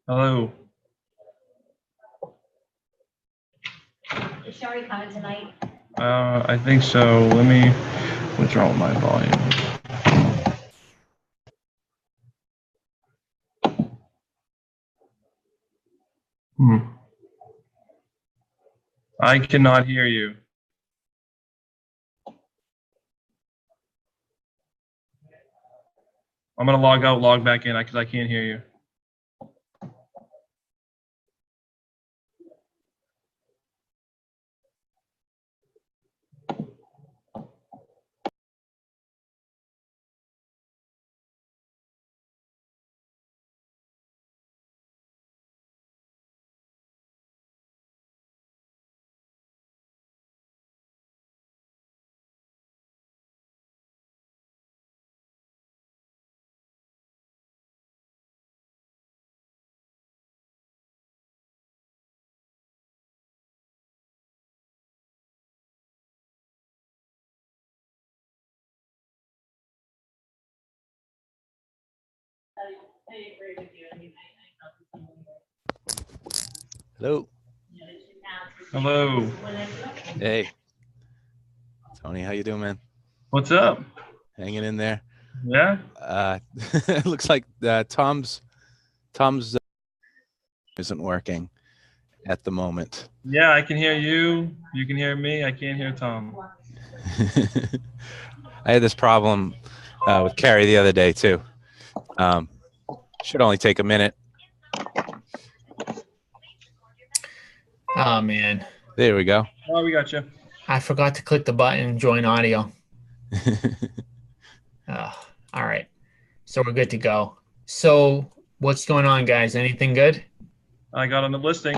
Hello. Is Sherry coming tonight? I think so. Let me withdraw my volume. I cannot hear you. I'm gonna log out, log back in because I can't hear you. Hello. Hello. Hey. Tony, how you doing, man? What's up? Hanging in there. Yeah. It looks like Tom's isn't working at the moment. Yeah, I can hear you. You can hear me. I can't hear Tom. I had this problem with Carrie the other day too. Should only take a minute. Oh man, There we go. Oh, we got you. I forgot to click the button join audio. All right, so we're good to go. So what's going on, guys? Anything good? I got on the listing.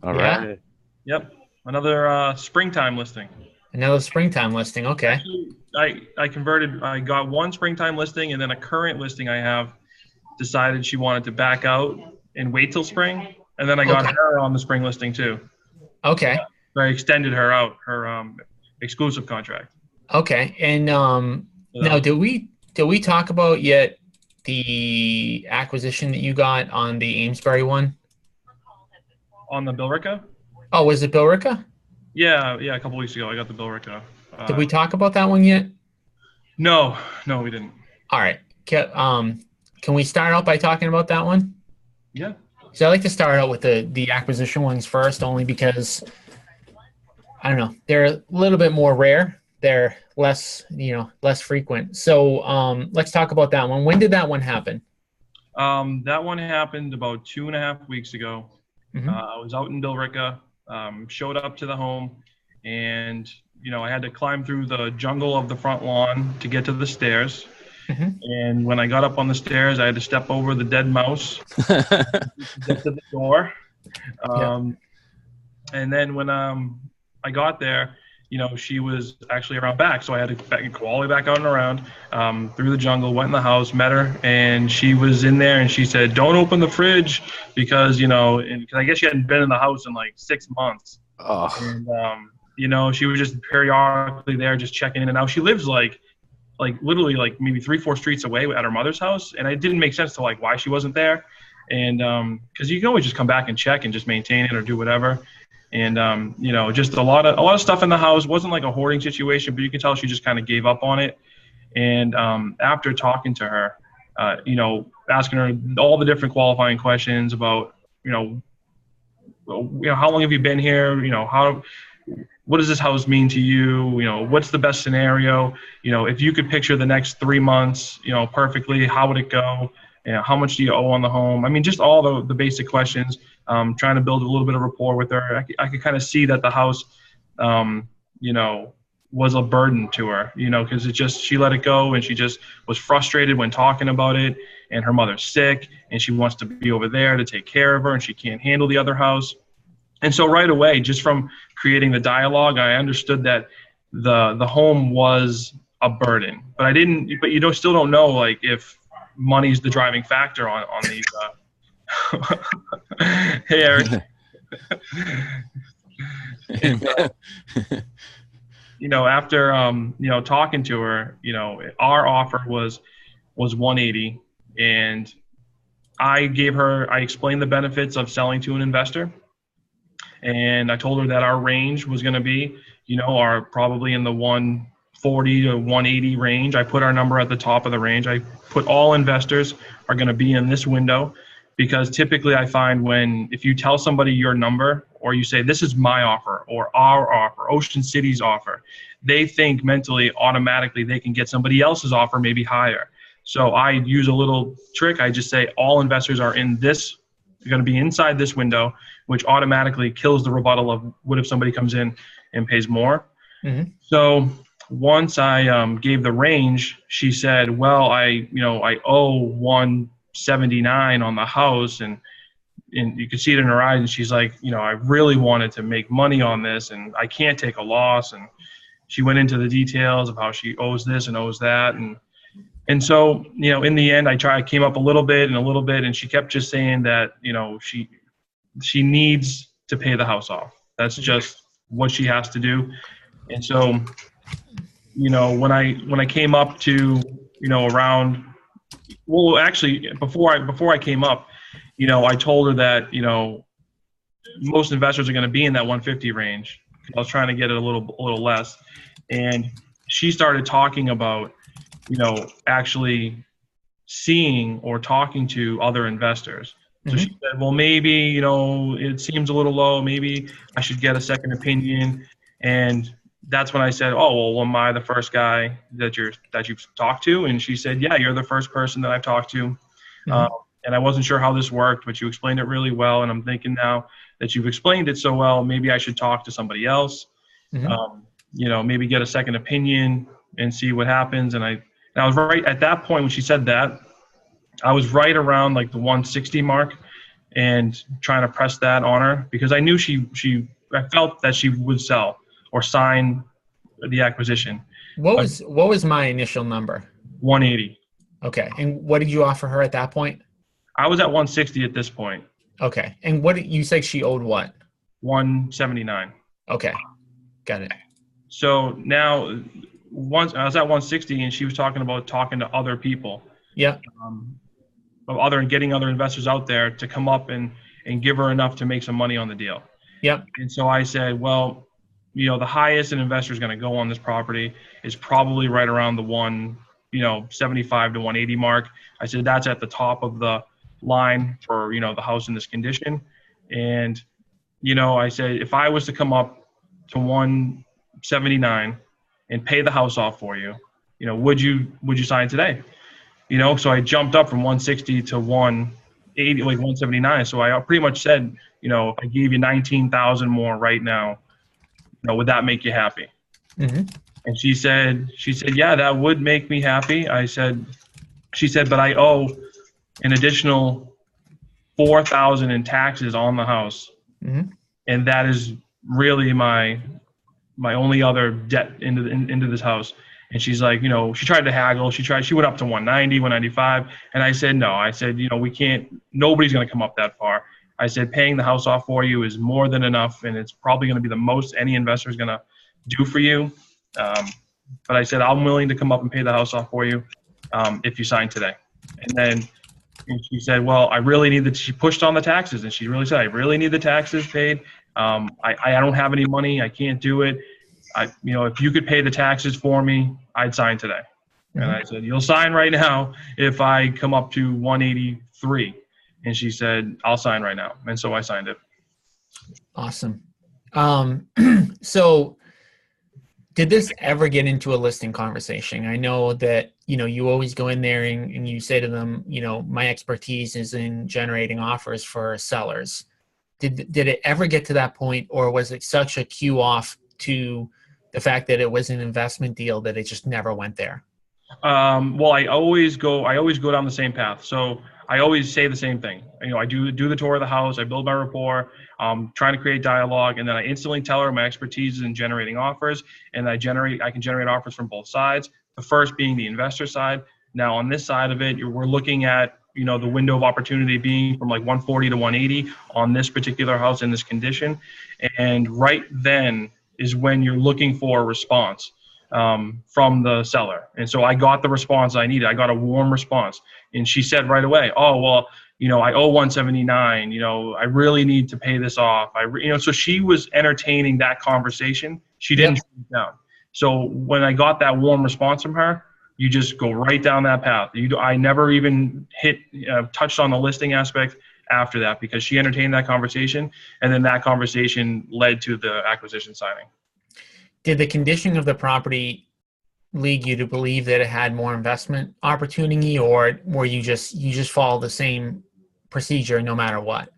All Yeah? right. Yep. Another springtime listing. Another springtime listing. Okay. Actually, I converted. I got one springtime listing, and then a current listing I have decided she wanted to back out and wait till spring, and then I got Okay. her on the spring listing too. Okay. I extended her out, her exclusive contract. Okay. And now, did we talk about yet the acquisition that you got on the Amesbury one? On the Billerica? Oh, was it Billerica? Yeah, a couple weeks ago I got the Billerica. Did we talk about that one yet? No, we didn't. All right. Can we start out by talking about that one? Yeah. So I like to start out with the acquisition ones first, only because I don't know, they're a little bit more rare. They're less frequent. So let's talk about that one. When did that one happen? That one happened about 2.5 weeks ago. Mhm. I was out in Billerica, showed up to the home, and I had to climb through the jungle of the front lawn to get to the stairs. Mhm. And when I got up on the stairs, I had to step over the dead mouse to get to the door. And then when I got there, she was actually around back, so I had to go all the way back out and around through the jungle, went in the house, met her, and she was in there, and she said, "Don't open the fridge," because because I guess she hadn't been in the house in like 6 months. Oh. And she was just periodically there, just checking in and out. She lives like literally like maybe 3-4 streets away at her mother's house, and it didn't make sense to like why she wasn't there. And because you can always just come back and check and just maintain it or do whatever. And just a lot of stuff in the house. Wasn't like a hoarding situation, but you can tell she just kind of gave up on it. And after talking to her, asking her all the different qualifying questions about how long have you been here, what does this house mean to you, what's the best scenario, if you could picture the next 3 months perfectly, how would it go, how much do you owe on the home? I mean, just all the basic questions. Trying to build a little bit of rapport with her. I could kind of see that the house was a burden to her, because she let it go, and she just was frustrated when talking about it, and her mother's sick, and she wants to be over there to take care of her, and she can't handle the other house. And so right away, just from creating the dialogue, I understood that the home was a burden, but still don't know like if money's the driving factor on these. Hey, Eric. After talking to her, our offer was 180, and I explained the benefits of selling to an investor. And I told her that our range was going to be, are probably in the 140 to 180 range. I put our number at the top of the range. I put all investors are going to be in this window, because typically I find if you tell somebody your number, or you say, this is my offer or our offer, Ocean City's offer, they think mentally, automatically they can get somebody else's offer maybe higher. So I use a little trick. I just say all investors are in this, going to be inside this window, which automatically kills the rebuttal of what if somebody comes in and pays more. Mm-hmm. So once I gave the range, she said, well, I owe 179 on the house, and you could see it in her eyes, and she's like, I really wanted to make money on this, and I can't take a loss. And she went into the details of how she owes this and owes that, and so in the end, I came up a little bit, and she kept just saying that she needs to pay the house off. That's just what she has to do. And so when I came up to around, well, actually before I came up, I told her that most investors are going to be in that 150 range. I was trying to get it a little less, and she started talking about actually seeing or talking to other investors. So she said, well, maybe, it seems a little low. Maybe I should get a second opinion. And that's when I said, oh, well, am I the first guy that you've talked to? And she said, yeah, you're the first person that I've talked to. And I wasn't sure how this worked, but you explained it really well. And I'm thinking now that you've explained it so well, maybe I should talk to somebody else, maybe get a second opinion and see what happens. And I was right at that point when she said that. I was right around like the 160 mark and trying to press that on her, because I knew I felt that she would sell or sign the acquisition. What was my initial number? 180. Okay. And what did you offer her at that point? I was at 160 at this point. Okay. And what you said she owed what? 179. Okay. Got it. So now once I was at 160 and she was talking to other people. Yeah. Getting other investors out there to come up and give her enough to make some money on the deal. Yep. And so I said, well, the highest an investor is going to go on this property is probably right around the 75 to 180 mark. I said, that's at the top of the line for, the house in this condition. And, I said, if I was to come up to 179 and pay the house off for you, would you sign today? So I jumped up from 160 to 180, like 179. So I pretty much said, if I gave you 19,000 more right now, would that make you happy? Mm-hmm. And she said, yeah, that would make me happy. She said, but I owe an additional $4,000 in taxes on the house. Mm-hmm. And that is really my only other debt into this house. And she's like, she tried to haggle. She went up to 190, 195. And I said, no. I said, we can't, nobody's going to come up that far. I said, paying the house off for you is more than enough. And it's probably going to be the most any investor is going to do for you. But I said, I'm willing to come up and pay the house off for you if you sign today. And then she said, well, I really need she pushed on the taxes. And she really said, I really need the taxes paid. I don't have any money. I can't do it. If you could pay the taxes for me, I'd sign today. Mm-hmm. And I said, you'll sign right now if I come up to 183. And she said, I'll sign right now. And so I signed it. Awesome. So did this ever get into a listing conversation? I know that, you always go in there and you say to them, my expertise is in generating offers for sellers. Did it ever get to that point, or was it such a cue off to the fact that it was an investment deal that it just never went there? Well, I always go down the same path. So I always say the same thing. I do the tour of the house. I build my rapport, trying to create dialogue, and then I instantly tell her my expertise is in generating offers, and I can generate offers from both sides. The first being the investor side. Now on this side of it, we're looking at the window of opportunity being from like 140 to 180 on this particular house in this condition, and right then is when you're looking for a response from the seller. And so I got the response I needed. I got a warm response. And she said right away, oh, well, I owe 179, I really need to pay this off. So she was entertaining that conversation. She didn't shut it down. So when I got that warm response from her, you just go right down that path. I never even touched on the listing aspect after that, because she entertained that conversation, and then that conversation led to the acquisition signing. Did the condition of the property lead you to believe that it had more investment opportunity, or were you just follow the same procedure no matter what?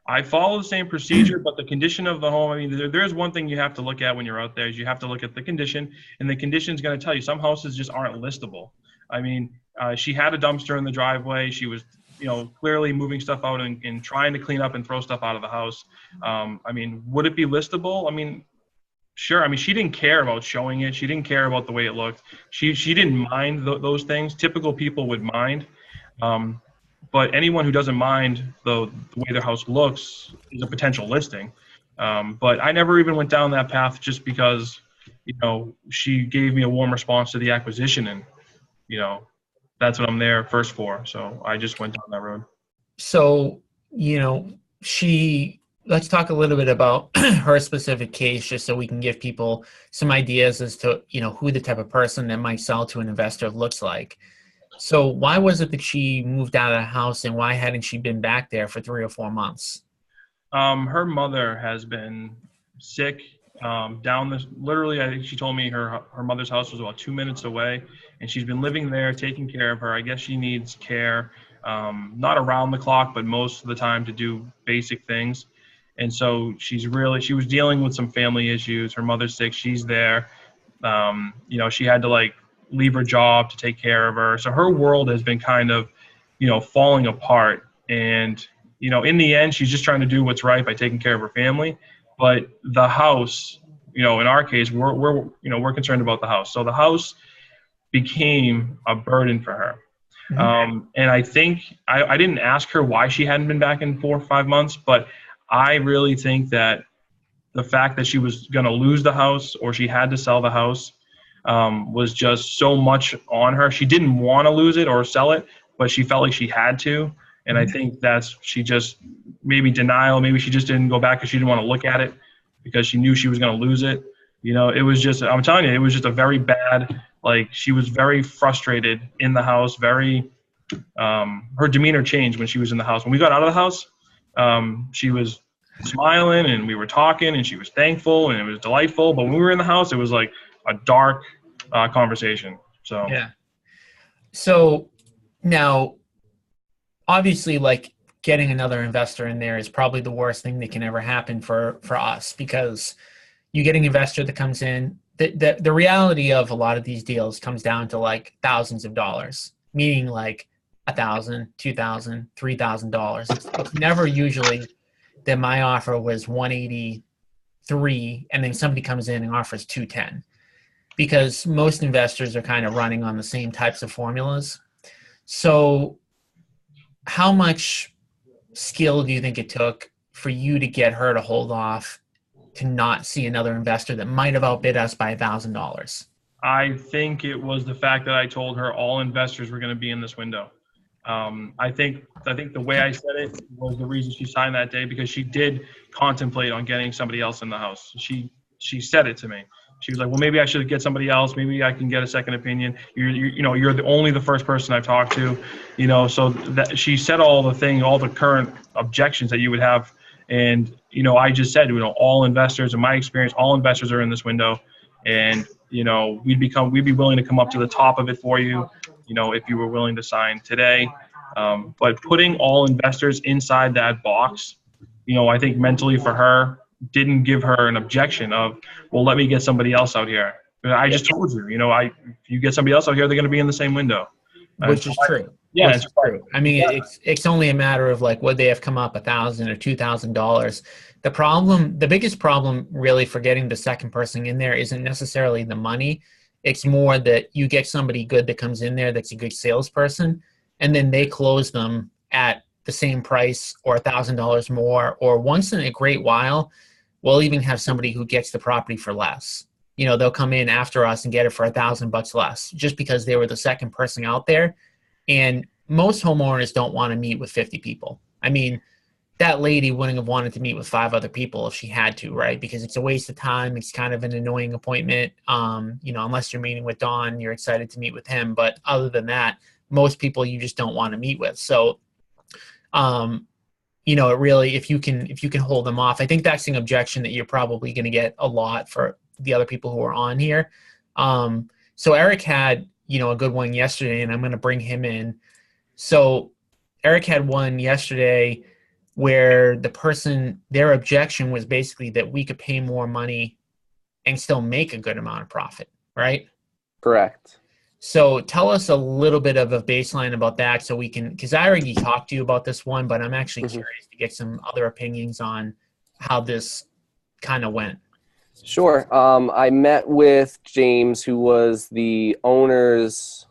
I follow the same procedure, but the condition of the home, I mean, there's one thing you have to look at when you're out there, is you have to look at the condition, and the condition is going to tell you some houses just aren't listable. I mean, she had a dumpster in the driveway. She was, clearly moving stuff out and trying to clean up and throw stuff out of the house. I mean, would it be listable? I mean, sure. I mean, she didn't care about showing it. She didn't care about the way it looked. She didn't mind those things. Typical people would mind. But anyone who doesn't mind the way their house looks is a potential listing. But I never even went down that path, just because, she gave me a warm response to the acquisition, and, that's what I'm there first for. So I just went down that road. So, let's talk a little bit about her specific case, just so we can give people some ideas as to, who the type of person that might sell to an investor looks like. So why was it that she moved out of the house, and why hadn't she been back there for 3 or 4 months? Her mother has been sick literally, I think she told me her mother's house was about 2 minutes away, and she's been living there, taking care of her. I guess she needs care, not around the clock, but most of the time to do basic things. And so she was dealing with some family issues. Her mother's sick. She's there. She had to leave her job to take care of her. So her world has been kind of, falling apart. And, in the end, she's just trying to do what's right by taking care of her family. But the house, in our case, we're concerned about the house. So the house became a burden for her. Mm-hmm. And I think I didn't ask her why she hadn't been back in 4 or 5 months, but I really think that the fact that she was going to lose the house, or she had to sell the house, was just so much on her. She didn't want to lose it or sell it, but she felt like she had to. And I think she just, maybe denial, maybe she just didn't go back because she didn't want to look at it because she knew she was going to lose it. It was just, I'm telling you, it was just a very bad, she was very frustrated in the house, her demeanor changed when she was in the house. When we got out of the house, she was smiling and we were talking and she was thankful and it was delightful. But when we were in the house, it was like a dark conversation. So, yeah. So now, obviously, getting another investor in there is probably the worst thing that can ever happen for us, because you get an investor that comes in. The reality of a lot of these deals comes down to thousands of dollars, meaning $1,000, $2,000, $3,000. It's never usually that my offer was 183 and then somebody comes in and offers 210, because most investors are kind of running on the same types of formulas. So how much skill do you think it took for you to get her to hold off to not see another investor that might have outbid us by $1,000? I think it was the fact that I told her all investors were going to be in this window. I think the way I said it was the reason she signed that day, because she did contemplate on getting somebody else in the house. She said it to me. She was like, well, maybe I should get somebody else. Maybe I can get a second opinion. You're the first person I've talked to, so that she said all the current objections that you would have. And, I just said, all investors, in my experience, all investors are in this window, and, we'd be willing to come up to the top of it for you, if you were willing to sign today. But putting all investors inside that box, I think mentally for her, didn't give her an objection of, well, let me get somebody else out here. I just told you, if you get somebody else out here, they're going to be in the same window. Which is true. Yeah, it's true. I mean, it's only a matter of would they have come up $1,000 or $2,000? The biggest problem really for getting the second person in there isn't necessarily the money. It's more that you get somebody good that comes in there that's a good salesperson, and then they close them at the same price or $1,000 more, or once in a great while, we'll even have somebody who gets the property for less. They'll come in after us and get it for $1,000 less, just because they were the second person out there. And most homeowners don't want to meet with 50 people. I mean, that lady wouldn't have wanted to meet with 5 other people if she had to, right? Because it's a waste of time. It's kind of an annoying appointment. Unless you're meeting with Don, you're excited to meet with him. But other than that, most people you just don't want to meet with. So, it really, if you can hold them off, I think that's an objection that you're probably going to get a lot for the other people who are on here. So Eric had, a good one yesterday, and I'm going to bring him in. So Eric had one yesterday where their objection was basically that we could pay more money and still make a good amount of profit, right? Correct. So tell us a little bit of a baseline about that so we can, because I already talked to you about this one, but I'm actually curious to get some other opinions on how this kind of went. Sure. I met with James, who was the owner's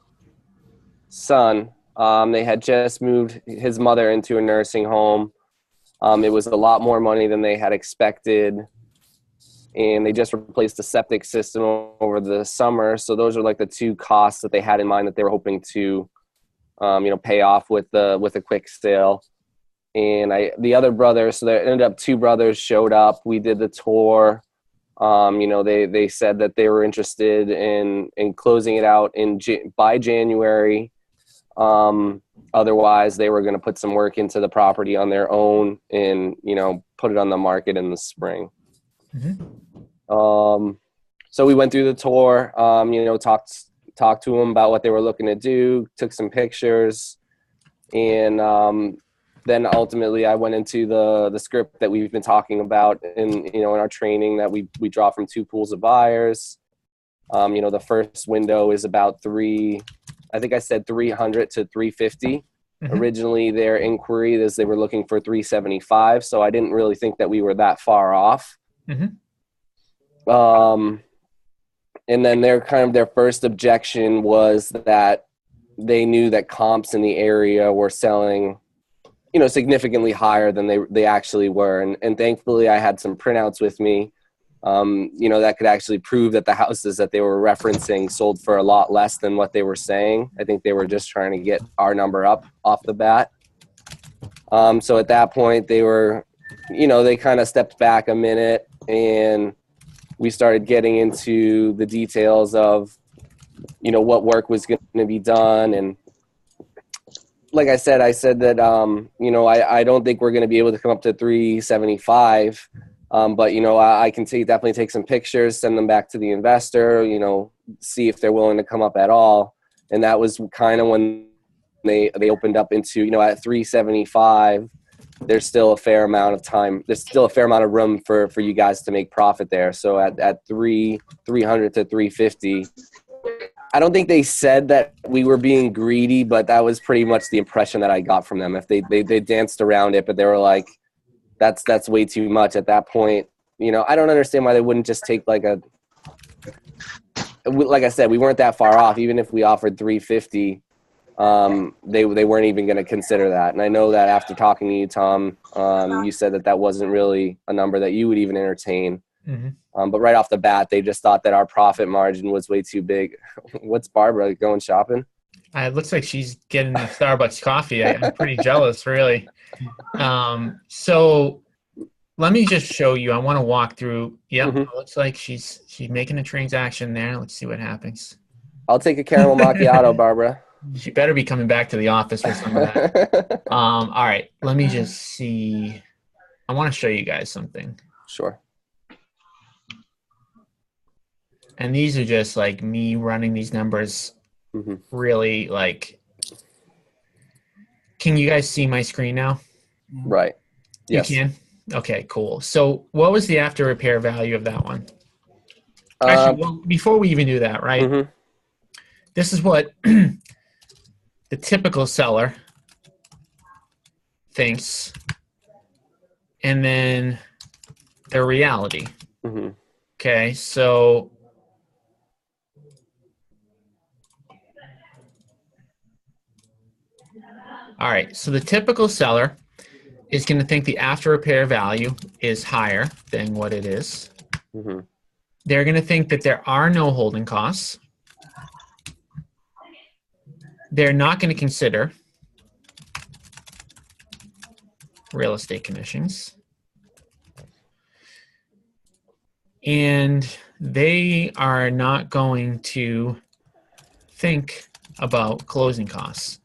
son. They had just moved his mother into a nursing home. It was a lot more money than they had expected, and they just replaced the septic system over the summer. So those are like the 2 costs that they had in mind that they were hoping to, pay off with a quick sale. And the other brother, so there ended up 2 brothers showed up. We did the tour. They said that they were interested in closing it out by January. Otherwise, they were going to put some work into the property on their own and, put it on the market in the spring. So we went through the tour, talked to them about what they were looking to do, took some pictures, and then ultimately I went into the script that we've been talking about in our training that we draw from 2 pools of buyers. The first window is about I think I said 300 to 350. Originally, their inquiry is they were looking for 375, so I didn't really think that we were that far off. And then their first objection was that they knew that comps in the area were selling, significantly higher than they actually were. And thankfully, I had some printouts with me, that could actually prove that the houses that they were referencing sold for a lot less than what they were saying. I think they were just trying to get our number up off the bat. So at that point, they were, they kind of stepped back a minute, and we started getting into the details of, what work was going to be done. And like I said that, I don't think we're going to be able to come up to 375. But, I can definitely take some pictures, send them back to the investor, see if they're willing to come up at all. And that was kind of when they opened up into, at 375, there's still a fair amount of time. There's still a fair amount of room for you guys to make profit there. So at 300 to 350, I don't think they said that we were being greedy, but that was pretty much the impression that I got from them. If they danced around it, but they were like, that's way too much at that point. I don't understand why they wouldn't just take like I said, we weren't that far off. Even if we offered 350, they weren't even going to consider that. And I know that after talking to you, Tom, you said that wasn't really a number that you would even entertain. But right off the bat, they just thought that our profit margin was way too big. What's Barbara going shopping? It looks like she's getting a Starbucks coffee. I'm pretty jealous, really. So let me just show you. I want to walk through. Yep, It looks like she's making a transaction there. Let's see what happens. I'll take a caramel macchiato, Barbara. She better be coming back to the office with some of that. All right, let me just see. I want to show you guys something. Sure. And these are just like me running these numbers. Really, like, can you guys see my screen now? Right. Yes. You can? Okay, cool. So what was the after repair value of that one? Actually, well, before we even do that, right? This is what the typical seller thinks, and then their reality. Okay, so all right, so the typical seller is going to think the after repair value is higher than what it is. They're going to think that there are no holding costs. They're not going to consider real estate commissions. And they are not going to think about closing costs.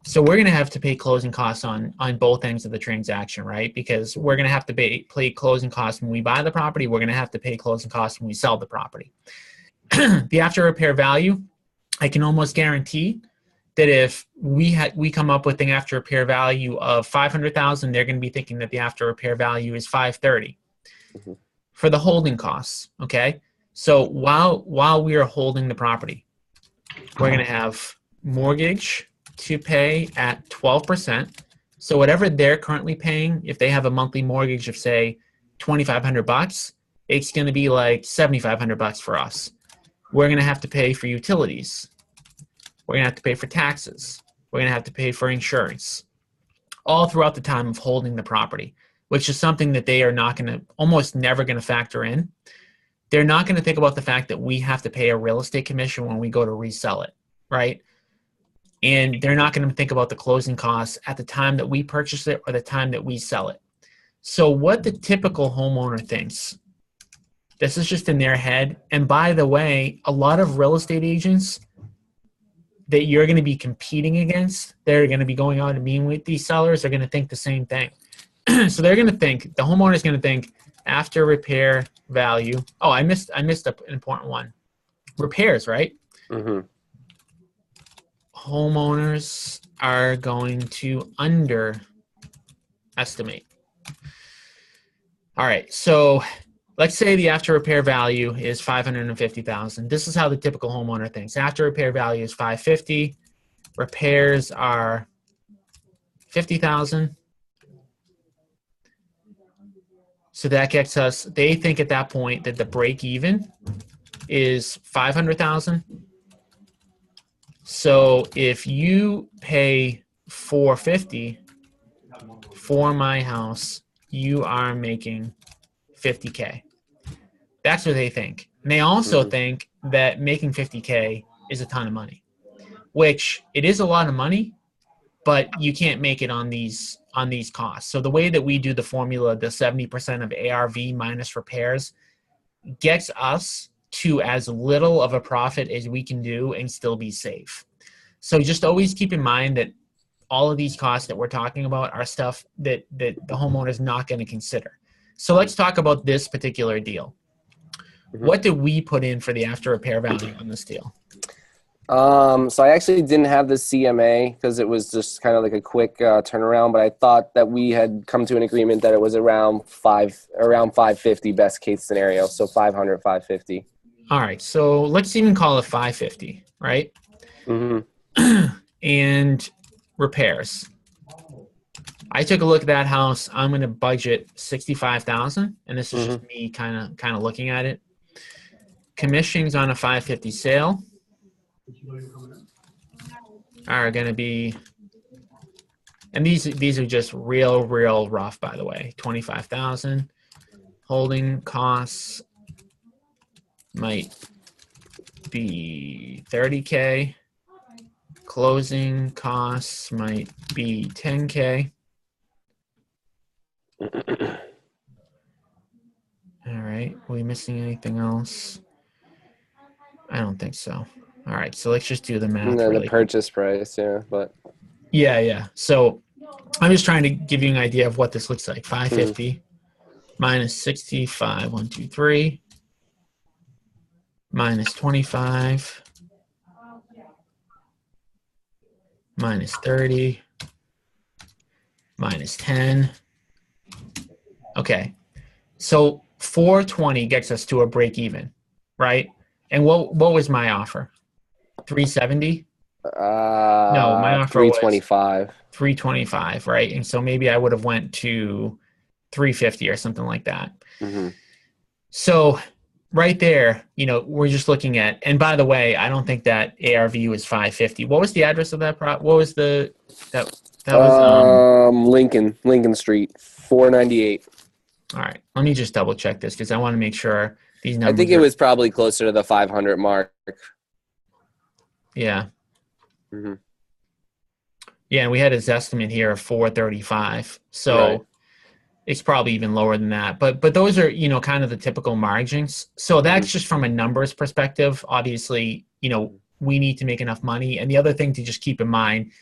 So we're going to have to pay closing costs on both ends of the transaction, right? Because we're going to have to pay closing costs when we buy the property. We're going to have to pay closing costs when we sell the property. The after repair value, I can almost guarantee that if we come up with an after repair value of $500,000, they're going to be thinking that the after repair value is $530 for the holding costs. Okay, so while we are holding the property, we're going to have mortgage to pay at 12%. So whatever they're currently paying, if they have a monthly mortgage of say $2,500, it's going to be like $7,500 for us. We're going to have to pay for utilities. We're going to have to pay for taxes. We're going to have to pay for insurance, all throughout the time of holding the property, which is something that they are not going to, almost never going to factor in. They're not going to think about the fact that we have to pay a real estate commission when we go to resell it, right? And they're not going to think about the closing costs at the time that we purchase it or the time that we sell it. So what the typical homeowner thinks, this is just in their head. And by the way, a lot of real estate agents that you're going to be competing against, they're going to be going out and meeting with these sellers, are going to think the same thing. So they're going to think, the homeowner is going to think after repair value. Oh, I missed an important one. Repairs, right? Mm-hmm. Homeowners are going to underestimate. All right, so let's say the after repair value is $550,000. This is how the typical homeowner thinks. After repair value is $550,000. Repairs are $50,000. So that gets us, they think at that point that the break even is $500,000. So if you pay $450,000 for my house, you are making $50K. That's what they think. And they also think that making $50K is a ton of money, which it is a lot of money, but you can't make it on these costs. So the way that we do the formula, the 70% of ARV minus repairs, gets us to as little of a profit as we can do and still be safe. So just always keep in mind that all of these costs that we're talking about are stuff that the homeowner is not going to consider. So let's talk about this particular deal. What did we put in for the after repair value on this deal? So I actually didn't have the CMA because it was just kind of like a quick turnaround, but I thought that we had come to an agreement that it was around 550 best case scenario. So 500, 550. All right. So let's even call it 550, right? Mm-hmm. And repairs. I took a look at that house. I'm going to budget $65,000, and this is just me kind of looking at it. Commissions on a 550 sale are going to be, and these are just real rough, by the way. 25,000. Holding costs might be 30K. Closing costs might be 10K. All right. Are we missing anything else? I don't think so. All right. So let's just do the math. And then really the purchase price, yeah. But yeah. So I'm just trying to give you an idea of what this looks like. 550 minus 65, 1, 2, 3, minus 25, minus 30, minus 10. Okay. So 420 gets us to a break even, right? And what was my offer? 370? No, my offer 325. was 325, right? And so maybe I would have went to 350 or something like that. Mm-hmm. So right there, we're just looking at, and by the way, I don't think that ARV was 550. What was the address of that what was that was Lincoln Street, 498. All right. Let me just double check this because I want to make sure these numbers. I think it was probably closer to the 500 mark. Yeah. Mm-hmm. Yeah, and we had his estimate here of 435. So Right. it's probably even lower than that. But those are, kind of the typical margins. So that's just from a numbers perspective. Obviously, we need to make enough money. And the other thing to just keep in mind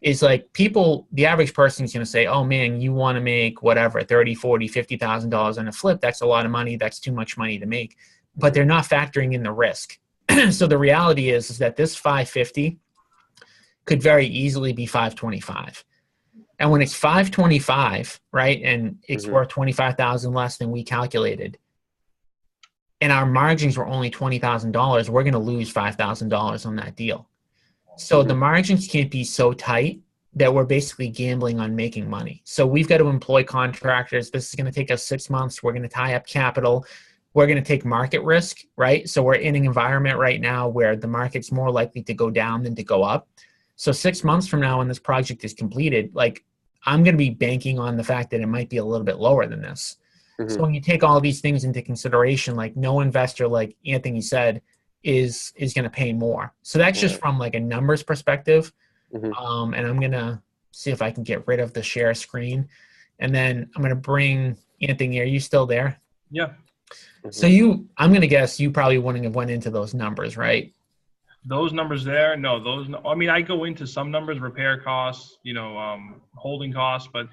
is like the average person is going to say, oh man, you want to make whatever, 30, 40, $50,000 on a flip. That's a lot of money. That's too much money to make. But they're not factoring in the risk. So the reality is that this 550 could very easily be 525. And when it's 525, right, and it's worth 25,000 less than we calculated, and our margins were only $20,000, we're going to lose $5,000 on that deal. So the margins can't be so tight that we're basically gambling on making money. So we've got to employ contractors. This is going to take us 6 months. We're going to tie up capital. We're going to take market risk, right? So we're in an environment right now where the market's more likely to go down than to go up. So 6 months from now when this project is completed, like I'm going to be banking on the fact that it might be a little bit lower than this. So when you take all these things into consideration, like no investor, like Anthony said, is going to pay more. So that's just from like a numbers perspective. And I'm going to see if I can get rid of the share screen. And then I'm going to bring Anthony. Are you still there? Yeah. So I'm going to guess you probably wouldn't have went into those numbers, right? Those numbers there, no, I mean, I go into some numbers, repair costs, holding costs, but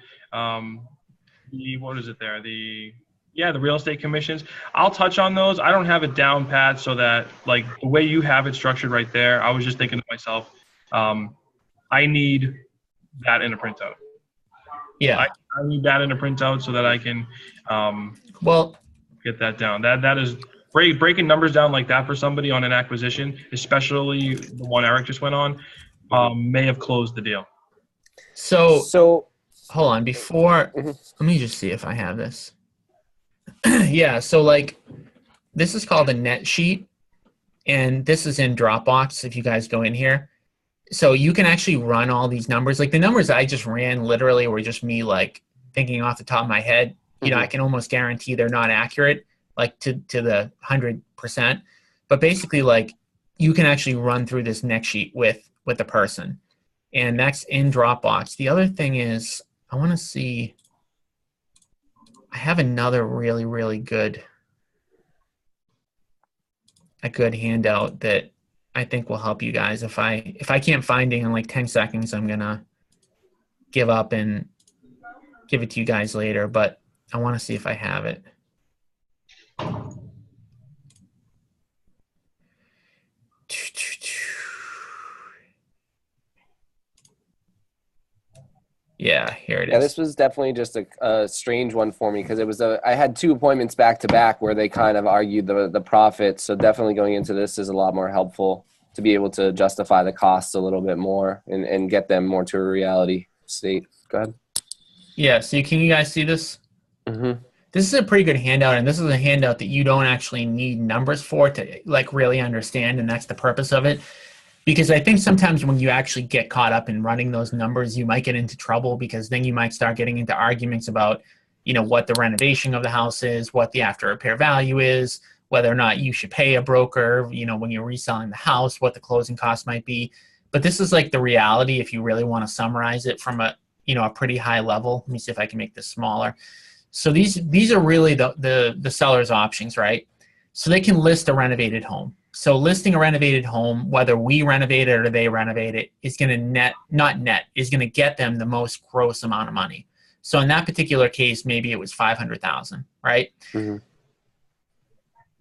what is it there? The real estate commissions. I'll touch on those. I don't have it down pat so that like the way you have it structured right there, I was just thinking to myself, I need that in a printout. Yeah. I need that in a printout so that I can get that down. That is breaking numbers down like that for somebody on an acquisition, especially the one Eric just went on, may have closed the deal. So hold on before, let me just see if I have this. Yeah. So like this is called a net sheet and this is in Dropbox. If you guys go in here, so you can actually run all these numbers. Like the numbers I just ran literally were just me like thinking off the top of my head. I can almost guarantee they're not accurate, like to the 100%. But basically, like you can actually run through this next sheet with a person, and that's in Dropbox. The other thing is, I want to see. I have another really, really good handout that I think will help you guys. If I can't find it in like 10 seconds, I'm gonna give up and give it to you guys later. But I want to see if I have it. Yeah, here it is. Yeah, this was definitely just a strange one for me because it was I had 2 appointments back to back where they kind of argued the profit. So definitely going into this is a lot more helpful to be able to justify the costs a little bit more and get them more to a reality state. Go ahead. Yeah, so can you guys see this? This is a pretty good handout, and this is a handout that you don't actually need numbers for to like really understand, and that's the purpose of it. Because I think sometimes when you actually get caught up in running those numbers, you might get into trouble because then you might start getting into arguments about, what the renovation of the house is, what the after repair value is, whether or not you should pay a broker, when you're reselling the house, what the closing costs might be. But this is like the reality if you really want to summarize it from a pretty high level. Let me see if I can make this smaller. So these are really the seller's options, right? So they can list a renovated home. So listing a renovated home, whether we renovate it or they renovate it, is going to is going to get them the most gross amount of money. So in that particular case, maybe it was $500,000, right?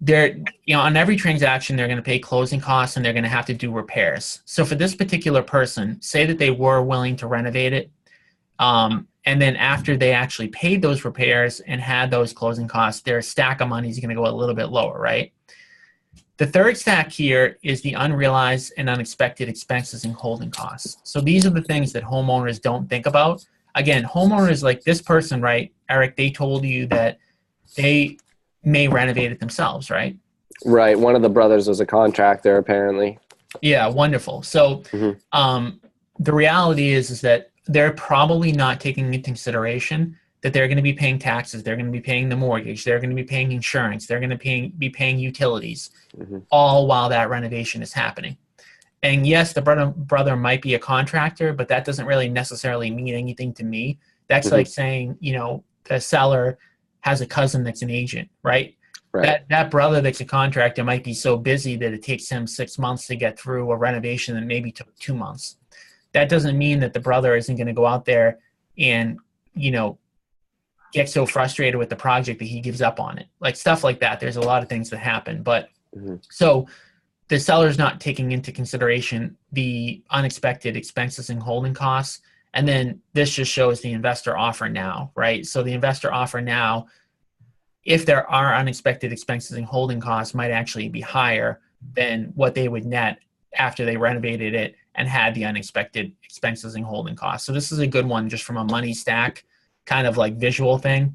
They're, on every transaction, they're going to pay closing costs and they're going to have to do repairs. So for this particular person, say that they were willing to renovate it, and then after they actually paid those repairs and had those closing costs, their stack of money is going to go a little bit lower, right? The third stack here is the unrealized and unexpected expenses and holding costs. So these are the things that homeowners don't think about. Again, homeowners like this person, right, Eric, they told you that they may renovate it themselves, right? Right. One of the brothers was a contractor, apparently. Yeah, wonderful. So the reality is that they're probably not taking into consideration that they're going to be paying taxes, they're going to be paying the mortgage, they're going to be paying insurance, they're going to be paying utilities, all while that renovation is happening. And yes, the brother might be a contractor, but that doesn't really necessarily mean anything to me. That's like saying, the seller has a cousin that's an agent, right? That brother that's a contractor might be so busy that it takes him 6 months to get through a renovation that maybe took 2 months. That doesn't mean that the brother isn't going to go out there and, get so frustrated with the project that he gives up on it. Like stuff like that. There's a lot of things that happen. But so the seller's not taking into consideration the unexpected expenses and holding costs. And then this just shows the investor offer now, right? So the investor offer now, if there are unexpected expenses and holding costs, might actually be higher than what they would net after they renovated it and had the unexpected expenses and holding costs. So this is a good one just from a money stack kind of like visual thing.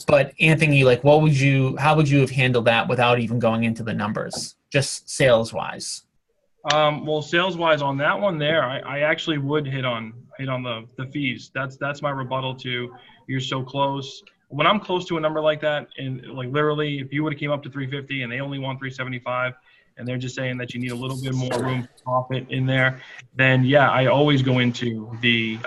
But Anthony, like how would you have handled that without even going into the numbers, just sales wise? Well, sales wise on that one there, I actually would hit on the fees. That's my rebuttal to you're so close. When I'm close to a number like that, and like literally, if you would have came up to 350 and they only want 375, and they're just saying that you need a little bit more room for profit in there, then yeah, I always go into the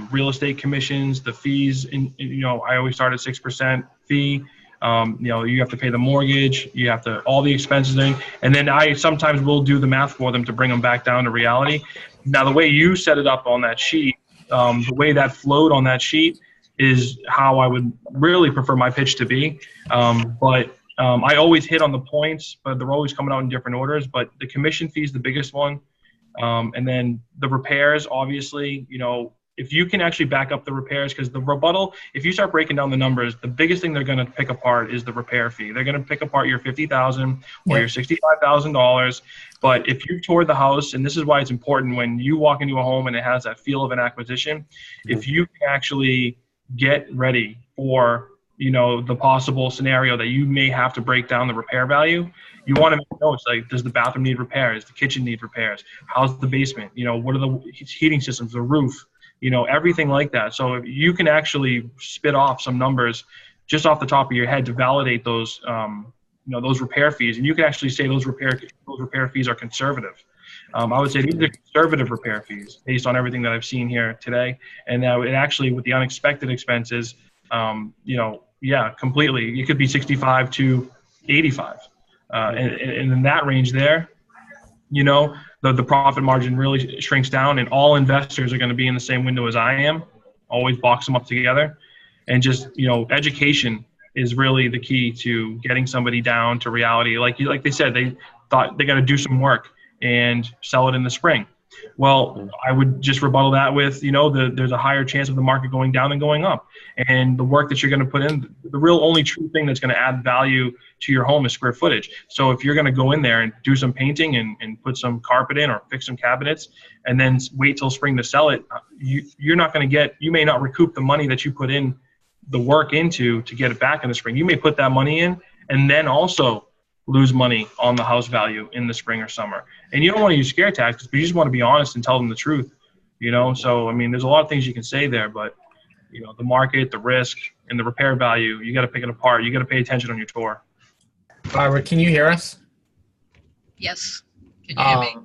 real estate commissions, the fees. I always start at 6% fee. You have to pay the mortgage, you have to all the expenses in, and then I sometimes will do the math for them to bring them back down to reality. Now, the way you set it up on that sheet, the way that flowed on that sheet is how I would really prefer my pitch to be. But I always hit on the points, but they're always coming out in different orders. But the commission fee is the biggest one. And then the repairs, obviously, if you can actually back up the repairs, because the rebuttal, if you start breaking down the numbers, the biggest thing they're going to pick apart is the repair fee. They're going to pick apart your $50,000 or your $65,000. But if you toured the house, and this is why it's important when you walk into a home and it has that feel of an acquisition, if you can actually get ready for the possible scenario that you may have to break down the repair value, you want to make notes like, does the bathroom need repairs? Does the kitchen need repairs? How's the basement? What are the heating systems, the roof, everything like that. So if you can actually spit off some numbers just off the top of your head to validate those, those repair fees, and you can actually say those repair fees are conservative. I would say these are conservative repair fees based on everything that I've seen here today. And it actually, with the unexpected expenses, completely. It could be 65 to 85. And in that range there, the profit margin really shrinks down, and all investors are going to be in the same window as I am. Always box them up together. And just, education is really the key to getting somebody down to reality. Like they said, they thought they got to do some work and sell it in the spring. Well, I would just rebuttal that with, there's a higher chance of the market going down than going up. And the work that you're going to put in, the real only true thing that's going to add value to your home is square footage. So if you're going to go in there and do some painting and put some carpet in or fix some cabinets and then wait till spring to sell it, you're not going to you may not recoup the money that you put in the work into to get it back in the spring. You may put that money in and then also lose money on the house value in the spring or summer. And you don't want to use scare tactics, but you just want to be honest and tell them the truth, So, there's a lot of things you can say there, but, the market, the risk, and the repair value, you got to pick it apart. You got to pay attention on your tour. Barbara, can you hear us? Yes. Can you hear me?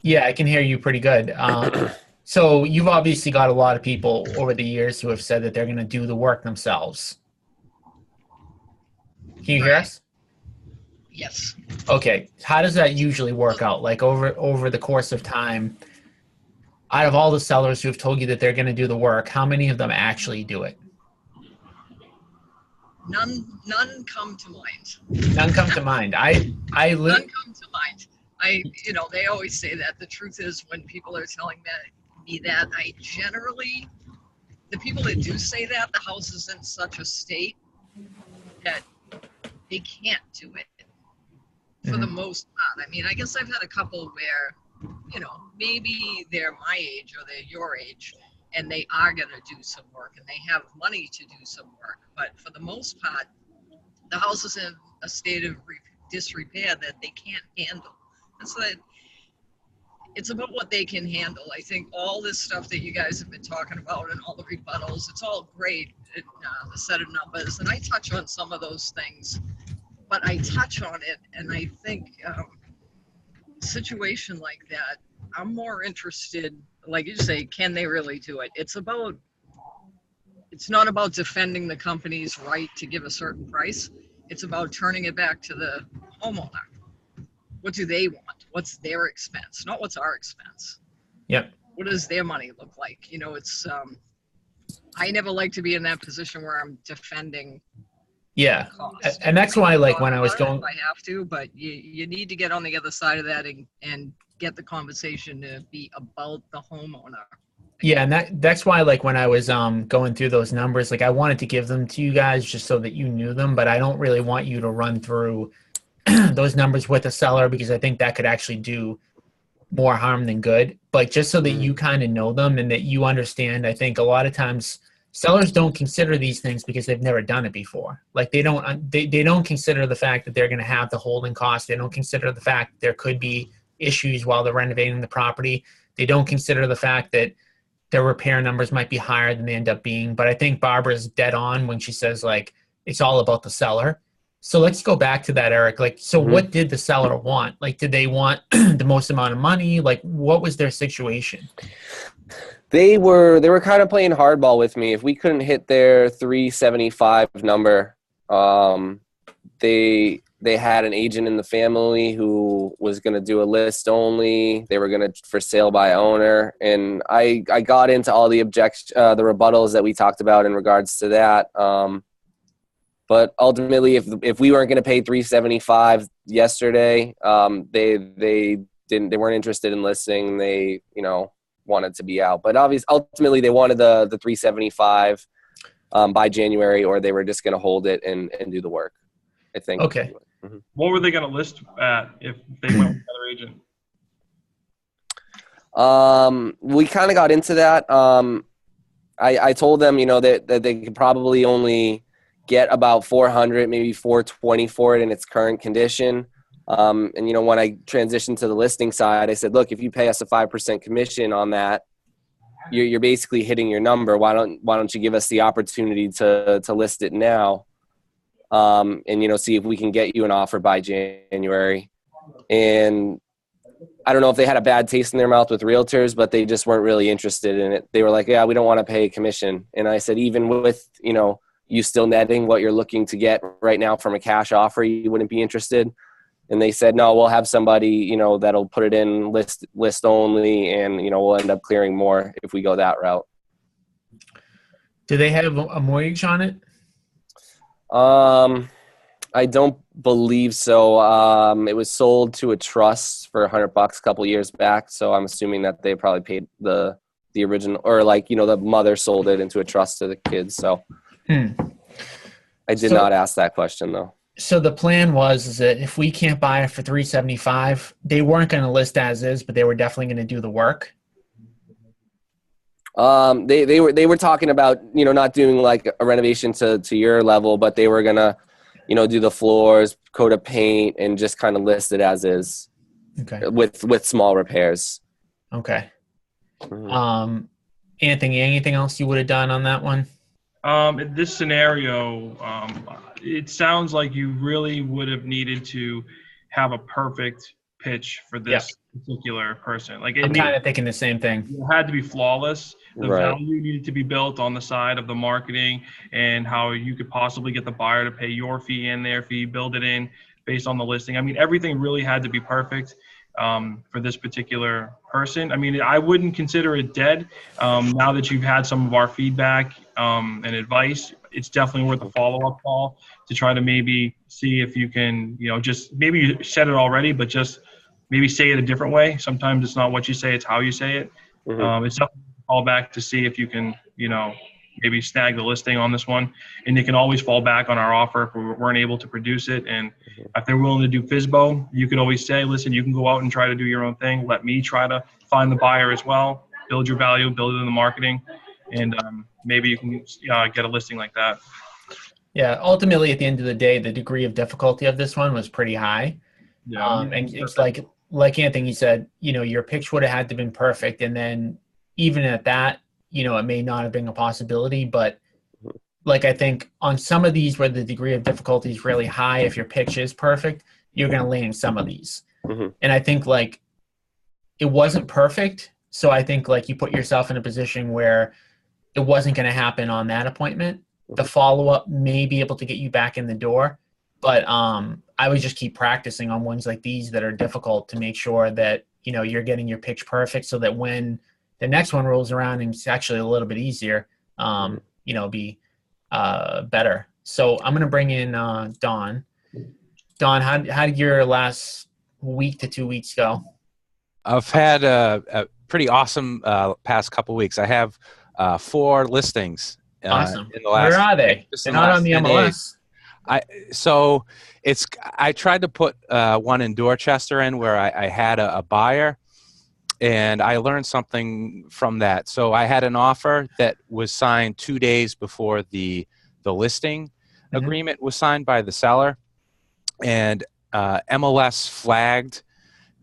Yeah, I can hear you pretty good. So you've obviously got a lot of people over the years who have said that they're going to do the work themselves. Can you hear us? Yes. Okay. How does that usually work out? Like over the course of time, out of all the sellers who have told you that they're going to do the work, how many of them actually do it? None come to mind. None come to mind. None come to mind. They always say that. The truth is, when people are telling me that, I generally, the people that do say that, the house is in such a state that they can't do it for the most part. I guess I've had a couple where, maybe they're my age or they're your age and they are going to do some work and they have money to do some work. But for the most part, the house is in a state of disrepair that they can't handle. And so it's about what they can handle. I think all this stuff that you guys have been talking about and all the rebuttals, it's all great, the set of numbers. And I touch on some of those things, but I touch on it and I think situation like that, I'm more interested, like you say, can they really do it? It's not about defending the company's right to give a certain price. It's about turning it back to the homeowner. What do they want? What's their expense? Not what's our expense. Yep. What does their money look like? You know, it's, I never like to be in that position where I'm defending Yeah. cost. And that's why, like, when I was If I have to, but you need to get on the other side of that and get the conversation to be about the homeowner. Yeah, and that's why, like, when I was going through those numbers, like, I wanted to give them to you guys just so that you knew them, but I don't really want you to run through those numbers with a seller, because I think that could actually do more harm than good. But just so that you kind of know them and that you understand, I think a lot of times sellers don't consider these things because they've never done it before. Like, they don't consider the fact that they're going to have the holding costs. They don't consider the fact that there could be issues while they're renovating the property. They don't consider the fact that their repair numbers might be higher than they end up being. But I think Barbara's dead on when she says, like, it's all about the seller. So let's go back to that, Eric. Like, so what did the seller want? Like, did they want the most amount of money? Like, what was their situation? They were kind of playing hardball with me. If we couldn't hit their 375 number, they had an agent in the family who was going to do a list only. They were going to for sale by owner. And I got into all the the rebuttals that we talked about in regards to that. But ultimately, if we weren't going to pay 375 yesterday, they weren't interested in listing. They, wanted to be out. But ultimately they wanted the 375 by January, or they were just going to hold it and do the work, I think. Okay. What were they going to list at if they went with another agent? We kind of got into that. I told them, that they could probably only get about 400, maybe 420 for it in its current condition. And when I transitioned to the listing side, I said, look, if you pay us a 5% commission on that, you're basically hitting your number. Why don't you give us the opportunity to list it now? And see if we can get you an offer by January. And I don't know if they had a bad taste in their mouth with realtors, but they just weren't really interested in it. They were like, yeah, we don't want to pay a commission. And I said, even with, you still netting what you're looking to get right now from a cash offer, you wouldn't be interested. And they said, no, we'll have somebody, that'll put it in list only. And, we'll end up clearing more if we go that route. Do they have a mortgage on it? I don't believe so. It was sold to a trust for $100 a couple years back. So I'm assuming that they probably paid the original, or the mother sold it into a trust to the kids. So I did not ask that question though. So the plan is that if we can't buy it for 375, they weren't going to list as is, but they were definitely going to do the work. They were talking about, not doing like a renovation to your level, but they were gonna, do the floors, coat of paint, and just kind of list it as is. Okay. With small repairs. Okay. Anthony, anything else you would have done on that one? In this scenario, it sounds like you really would have needed to have a perfect pitch for this particular person. Like, I'm kind of thinking the same thing. It had to be flawless. The Right. value needed to be built on the side of the marketing and how you could possibly get the buyer to pay your fee and their fee, build it in based on the listing. I mean, everything really had to be perfect for this particular person. I mean, I wouldn't consider it dead. Now that you've had some of our feedback and advice, it's definitely worth a follow-up call to try to maybe see if you can, just maybe you said it already, but just maybe say it a different way. Sometimes it's not what you say, it's how you say it. It's definitely a call back to see if you can, maybe snag the listing on this one. And they can always fall back on our offer if we weren't able to produce it. And if they're willing to do FSBO, you could always say, listen, you can go out and try to do your own thing. Let me try to find the buyer as well, build your value, build it in the marketing. And maybe you can get a listing like that. Yeah, ultimately, at the end of the day, the degree of difficulty of this one was pretty high. Yeah. And it's like Anthony said, your pitch would have had to been perfect. And then even at that, it may not have been a possibility. But like, I think on some of these where the degree of difficulty is really high, if your pitch is perfect, you're going to land some of these. Mhm. And I think like it wasn't perfect. So I think like you put yourself in a position where it wasn't going to happen on that appointment. The follow-up may be able to get you back in the door, but I would just keep practicing on ones like these that are difficult to make sure that, you know, you're getting your pitch perfect so that when the next one rolls around and it's actually a little bit easier, you know, be better. So I'm going to bring in Don. Don, how did your last week to 2 weeks go? I've had a pretty awesome past couple weeks. I have 4 listings. Awesome. In the last, where are they? just They're in the not last on the 10 MLS. days. I tried to put one in Dorchester in where I had a buyer, and I learned something from that. So I had an offer that was signed 2 days before the listing agreement was signed by the seller, and MLS flagged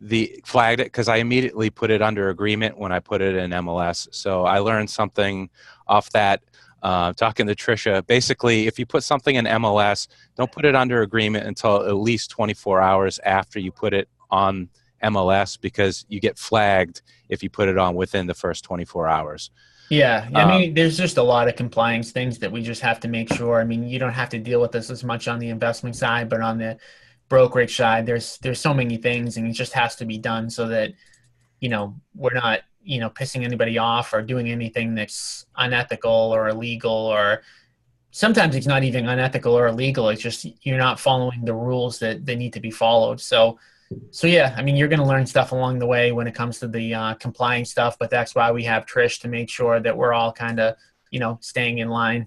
it because I immediately put it under agreement when I put it in MLS. So I learned something off that. Talking to Tricia, basically, if you put something in MLS, don't put it under agreement until at least 24 hours after you put it on MLS, because you get flagged if you put it on within the first 24 hours. Yeah. I mean, there's just a lot of compliance things that we just have to make sure. I mean, you don't have to deal with this as much on the investment side, but on the brokerage side, there's so many things, and it just has to be done so that, you know, we're not, you know, pissing anybody off or doing anything that's unethical or illegal, or sometimes it's not even unethical or illegal. It's just you're not following the rules that they need to be followed. So yeah, I mean, you're going to learn stuff along the way when it comes to the compliance stuff, but that's why we have Trish to make sure that we're all kind of, you know, staying in line.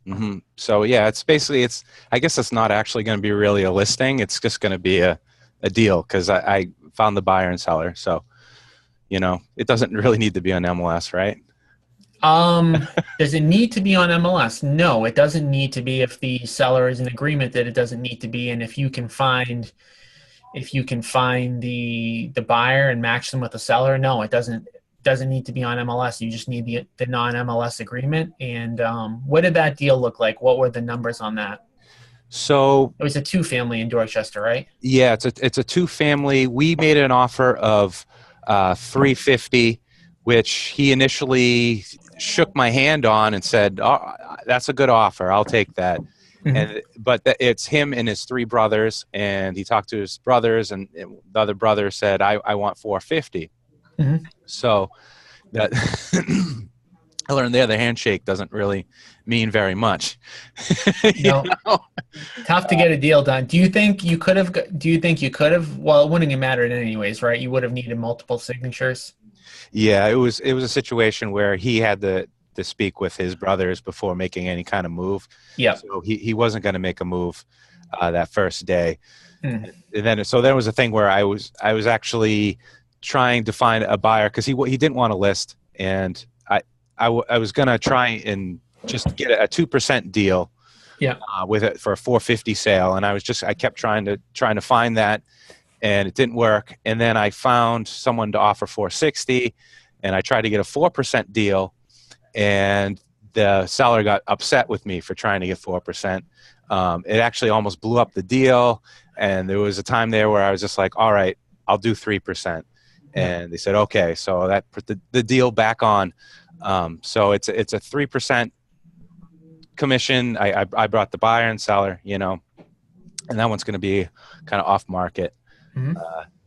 Mm-hmm. So yeah, it's basically, I guess it's not actually going to be really a listing. It's just going to be a deal, because I found the buyer and seller. So, you know, it doesn't really need to be on MLS, right? Does it need to be on MLS? No, it doesn't need to be if the seller is in agreement that it doesn't need to be. And if you can find the buyer and match them with the seller, no, it doesn't need to be on MLS. You just need the non-MLS agreement. And what did that deal look like? What were the numbers on that? So it was a 2-family in Dorchester, right? Yeah, it's a 2-family. We made an offer of $350, which he initially shook my hand on and said, "Oh, that's a good offer. I'll take that." But it's him and his 3 brothers, and he talked to his brothers, and the other brother said, "I want $450." So that I learned there the handshake doesn't really mean very much. No, tough to get a deal done. Do you think you could have? Well, it wouldn't have mattered anyways, right? You would have needed multiple signatures. Yeah, it was a situation where he had to speak with his brothers before making any kind of move. Yeah. So he wasn't going to make a move that first day. And then there was a thing where I was actually trying to find a buyer, because he didn't want to list, and I was going to try and just get a 2% deal. Yeah. With it for a $450 sale, and I kept trying to find that, and it didn't work. And then I found someone to offer $460, and I tried to get a 4% deal, and the seller got upset with me for trying to get 4%. It actually almost blew up the deal, and there was a time there where I was just like, "All right, I'll do 3%," and they said, "Okay." So that put the deal back on. So it's a 3% commission. I brought the buyer and seller, you know, and that one's going to be kind of off market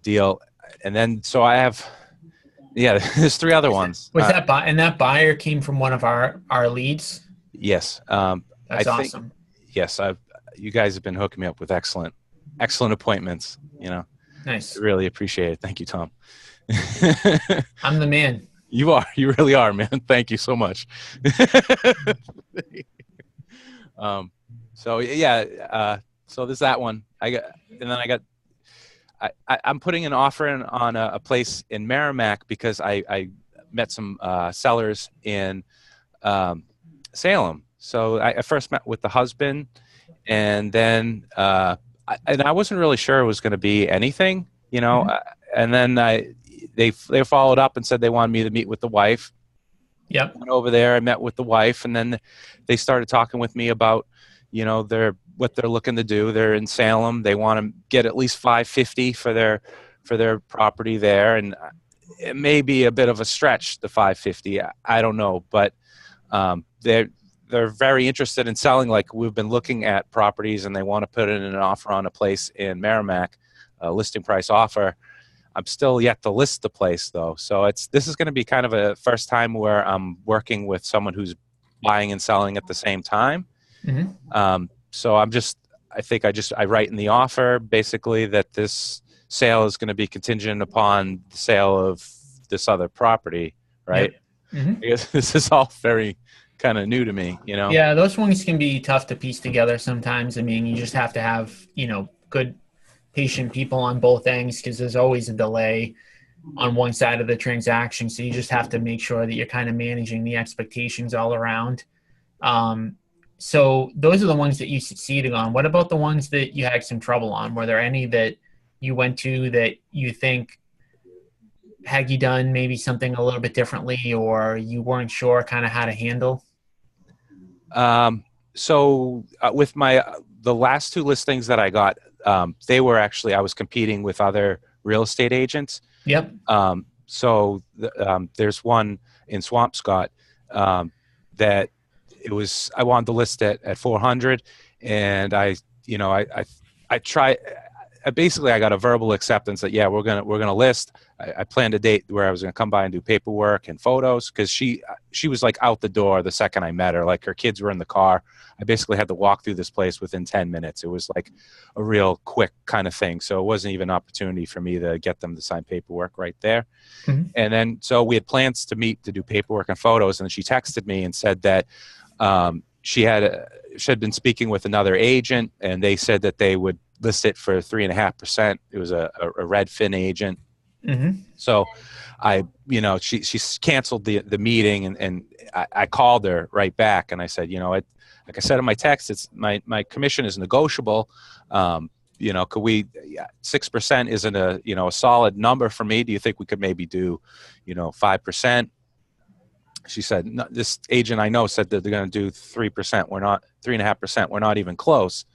deal. And then, so I have, there's 3 other ones. And that buyer came from one of our leads? Yes. That's awesome. Yes. You guys have been hooking me up with excellent appointments, you know. Nice. I really appreciate it. Thank you, Tom. I'm the man. You are. You really are, man. Thank you so much. So yeah, so there's that one. I'm putting an offer in on a place in Merrimack, because I met some sellers in Salem. So I first met with the husband, and then I wasn't really sure it was going to be anything, you know. And then they followed up and said they wanted me to meet with the wife. Yep. Went over there. I met with the wife, and then they started talking with me about, you know, what they're looking to do. They're in Salem. They want to get at least $550 for their property there, and it may be a bit of a stretch, the 550. I don't know, but they're very interested in selling. Like, we've been looking at properties, and they want to put in an offer on a place in Merrimack, a listing price offer. I'm still yet to list the place, though. So this is going to be kind of a first time where I'm working with someone who's buying and selling at the same time. So I write in the offer basically that this sale is going to be contingent upon the sale of this other property, right? I guess this is all very kind of new to me, you know? Yeah, those ones can be tough to piece together sometimes. I mean, you just have to have, good patient people on both ends, because there's always a delay on one side of the transaction. So you just have to make sure that you're kind of managing the expectations all around. So those are the ones that you succeeded on. What about the ones that you had some trouble on? Were there any that you went to that you think, had you done maybe something a little bit differently, or you weren't sure kind of how to handle? With the last two listings that I got, they were actually, I was competing with other real estate agents. Yep. There's one in Swampscott that I wanted to list at 400, and I tried. Basically, I got a verbal acceptance that we're gonna list. I planned a date where I was gonna come by and do paperwork and photos, because she was like out the door the second I met her. Like, her kids were in the car. I basically had to walk through this place within 10 minutes. It was like a real quick kind of thing. So it wasn't even an opportunity for me to get them to sign paperwork right there. And then, so we had plans to meet to do paperwork and photos, and then she texted me and said that she had been speaking with another agent, and they said that they would list it for 3.5%. It was a Redfin agent. So she canceled the meeting, and I called her right back, and I said, like I said in my text, it's my commission is negotiable. Could we, 6% isn't a solid number for me. Do you think we could maybe do, 5%? She said, no, this agent I know said that they're going to do 3%. We're not 3.5%. We're not even close.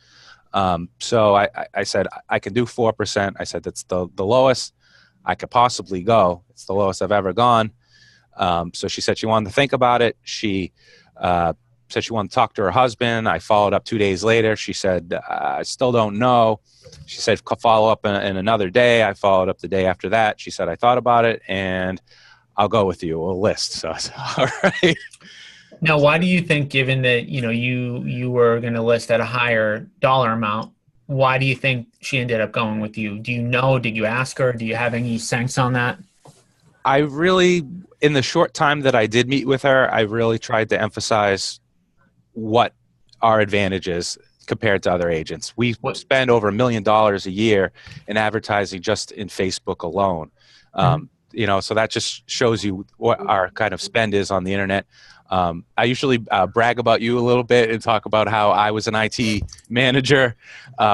So I said, I can do 4%. I said, that's the lowest I could possibly go. It's the lowest I've ever gone. So she said she wanted to think about it. She said she wanted to talk to her husband. I followed up 2 days later. She said, I still don't know. She said, follow up in another day. I followed up the day after that. She said, I thought about it, and I'll go with you. We'll list. So I said, all right. Now, why do you think, given that, you were going to list at a higher dollar amount, why do you think she ended up going with you? Do you know? Did you ask her? Do you have any sense on that? I really, in the short time that I did meet with her, I really tried to emphasize what our advantage is compared to other agents. We spend over $1 million a year in advertising just in Facebook alone. So that just shows you what our kind of spend is on the internet. I usually brag about you a little bit and talk about how I was an IT manager